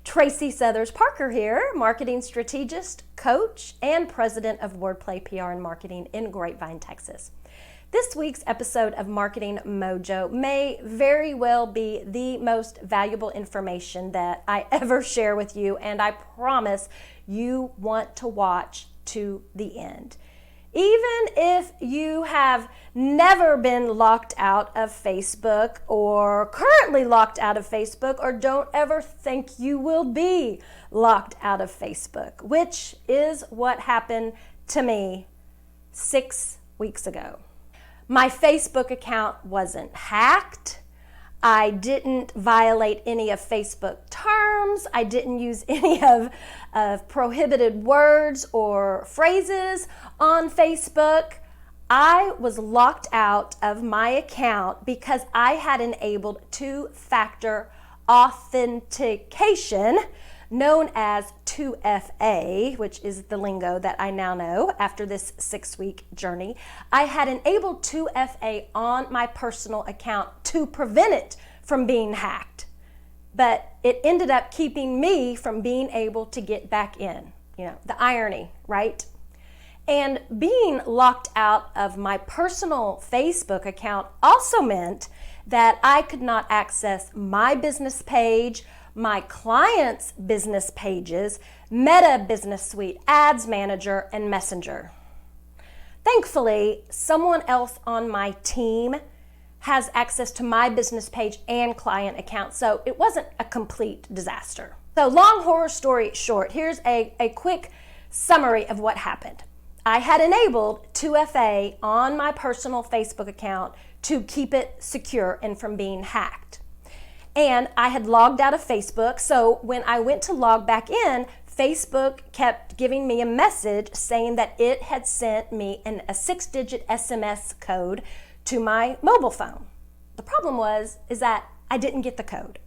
Tracy Southers Parker here, marketing strategist, coach, and president of Wordplay PR and Marketing in Grapevine, Texas. This week's episode of Marketing Mojo may very well be the most valuable information that I ever share with you, and I promise you want to watch to the end. Even if you have never been locked out of Facebook or currently locked out of Facebook or don't ever think you will be locked out of Facebook, which is what happened to me 6 weeks ago. My Facebook account wasn't hacked. I didn't violate any of Facebook terms. I didn't use any of prohibited words or phrases on Facebook. I was locked out of my account because I had enabled two-factor authentication, known as 2FA, which is the lingo that I now know after this 6-week journey. I had enabled 2FA on my personal account to prevent it from being hacked, but it ended up keeping me from being able to get back in. You know, the irony, right? And being locked out of my personal Facebook account also meant that I could not access my business page, my clients' business pages, Meta Business Suite, Ads Manager, and Messenger. Thankfully, someone else on my team has access to my business page and client account, so it wasn't a complete disaster. So long horror story short, here's a quick summary of what happened. I had enabled 2FA on my personal Facebook account to keep it secure and from being hacked. And I had logged out of Facebook, so when I went to log back in, Facebook kept giving me a message saying that it had sent me a 6-digit SMS code to my mobile phone. The problem is that I didn't get the code.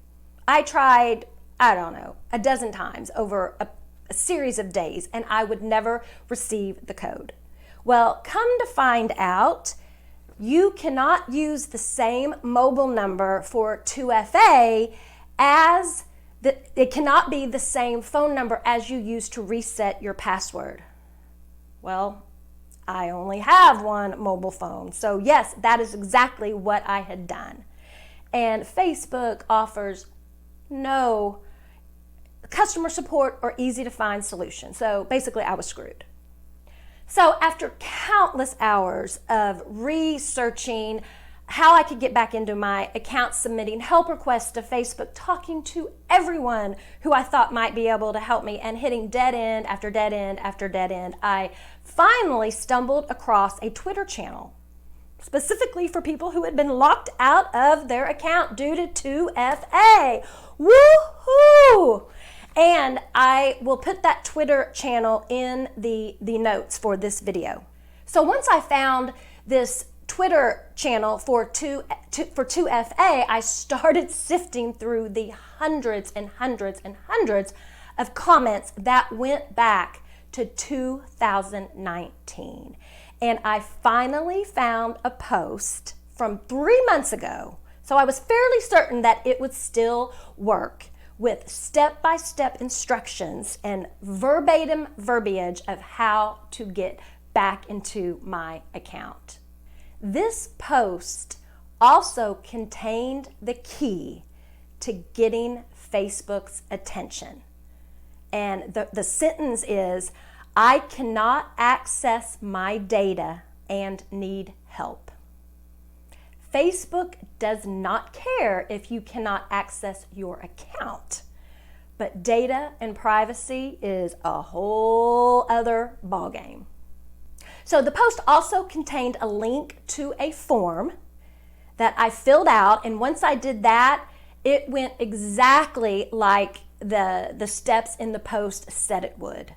I tried, a dozen times over a series of days, and I would never receive the code. Well, come to find out, you cannot use the same mobile number for 2FA as it cannot be the same phone number as you use to reset your password. Well, I only have one mobile phone. So yes, that is exactly what I had done. And Facebook offers no customer support or easy to find solution. So basically I was screwed. So after countless hours of researching how I could get back into my account, submitting help requests to Facebook, talking to everyone who I thought might be able to help me, and hitting dead end after dead end after dead end, I finally stumbled across a Twitter channel specifically for people who had been locked out of their account due to 2FA. Woohoo! And I will put that Twitter channel in the notes for this video. So once I found this Twitter channel for 2FA, I started sifting through the hundreds and hundreds and hundreds of comments that went back to 2019. And I finally found a post from 3 months ago, so I was fairly certain that it would still work, with step-by-step instructions and verbatim verbiage of how to get back into my account. This post also contained the key to getting Facebook's attention. And the sentence is, I cannot access my data and need help. Facebook does not care if you cannot access your account, but data and privacy is a whole other ballgame. So the post also contained a link to a form that I filled out, and once I did that, it went exactly like the steps in the post said it would.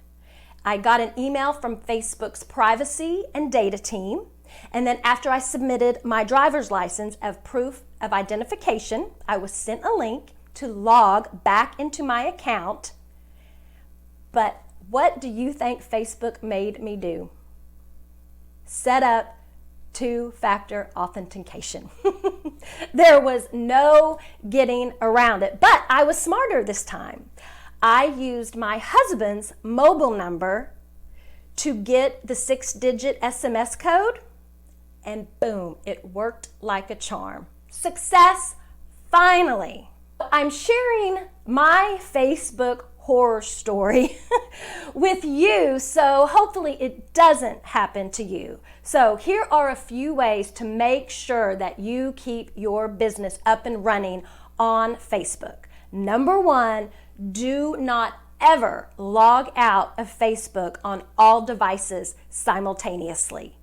I got an email from Facebook's privacy and data team, and then after I submitted my driver's license as proof of identification, I was sent a link to log back into my account. But what do you think Facebook made me do? Set up two-factor authentication. There was no getting around it, but I was smarter this time. I used my husband's mobile number to get the 6-digit SMS code, and boom, it worked like a charm. Success, finally. I'm sharing my Facebook horror story with you, so hopefully it doesn't happen to you. So here are a few ways to make sure that you keep your business up and running on Facebook. Number one, do not ever log out of Facebook on all devices simultaneously.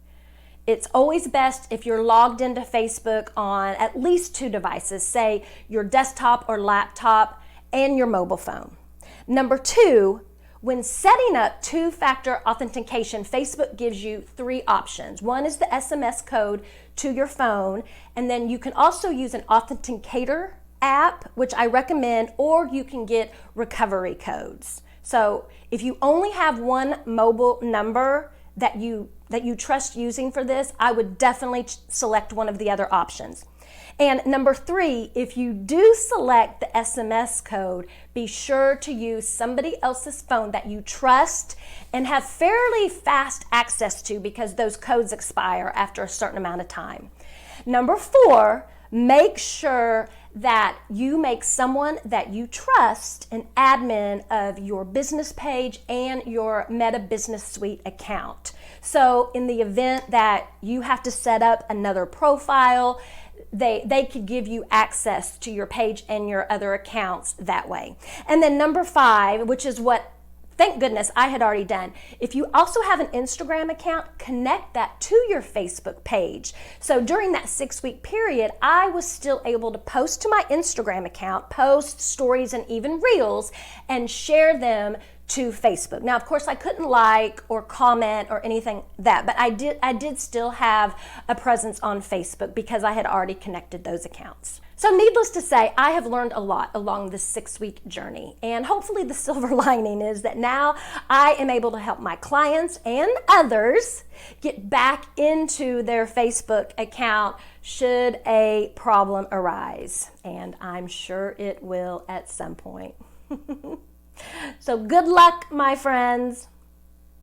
It's always best if you're logged into Facebook on at least 2 devices, say your desktop or laptop and your mobile phone. Number 2, when setting up 2-factor authentication, Facebook gives you 3 options. One is the SMS code to your phone, and then you can also use an authenticator app, which I recommend, or you can get recovery codes. So if you only have one mobile number that you trust using for this, I would definitely select one of the other options. And number 3, if you do select the SMS code, be sure to use somebody else's phone that you trust and have fairly fast access to, because those codes expire after a certain amount of time. Number 4, make sure that you make someone that you trust an admin of your business page and your Meta Business Suite account. So in the event that you have to set up another profile, they could give you access to your page and your other accounts that way. And then number 5, which is what, thank goodness, I had already done. If you also have an Instagram account, connect that to your Facebook page. So during that 6-week period, I was still able to post to my Instagram account, post stories and even reels, and share them to Facebook. Now, of course, I couldn't like or comment or anything that, but I did still have a presence on Facebook because I had already connected those accounts. So needless to say, I have learned a lot along this 6-week journey, and hopefully the silver lining is that now I am able to help my clients and others get back into their Facebook account should a problem arise, and I'm sure it will at some point. So good luck, my friends.